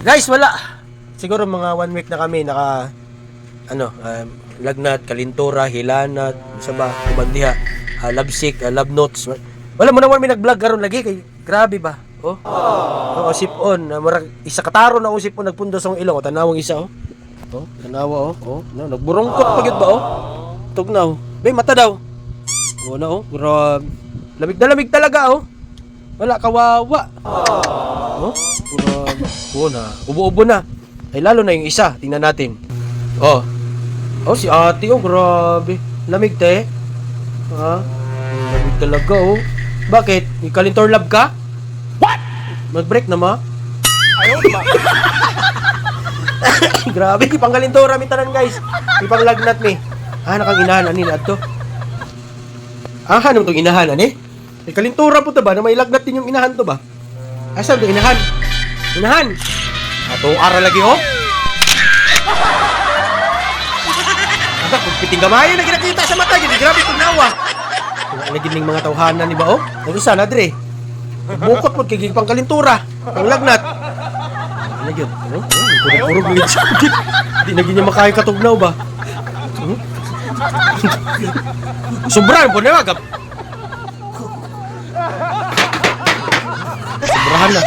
Guys, wala. Siguro mga 1 week na kami naka lagnat, kalintura, hilanat, sa ba, kubandiha, love sick, love notes. Wala mo naman may nag-vlog karon lagi kay grabe ba? Oh. Oh, sipon, murag isa kataro na usip mo nagpundo sa ilong, tanawang isa oh. Oh, tanawa oh. Oh, no, nagburungkot pa gyud ba oh? Tugnaw. Bay mata daw. Oh na oh, grabe. Lamig na lamig talaga oh. Wala kawawa. Oh, grabe. Oh na, ubo-ubo na. Ay lalo na yung isa, tingnan natin. Oh. Oh si ate oh, grabe. Lamig te. Ha? Lamig talaga oh. Bakit? Ikalintor lab ka? What? Mag-break na ma? Ayaw ba? Grabe, di panggalintora mi tanan guys. Di pang lagnat mi. Nakang inahan ani adto. Ano tong inahan ani? Ikalintora po ta ba na may lagnat din yung inahan to ba? Asa to inahan? Inahan. Ato ara lagi oh. Aba, kung piting gamay na ginakita sa mata, gini grabe tugnawa. Lagi ning mga tawhanan ni ba oh? Ano sana dre? Bukot po kay pangkalintura, pang lagnat. Ano yun? Ano? Puro bilis. Di na ginya makaya katugnaw ba? Sobrahan po na agap. Sobrahan na.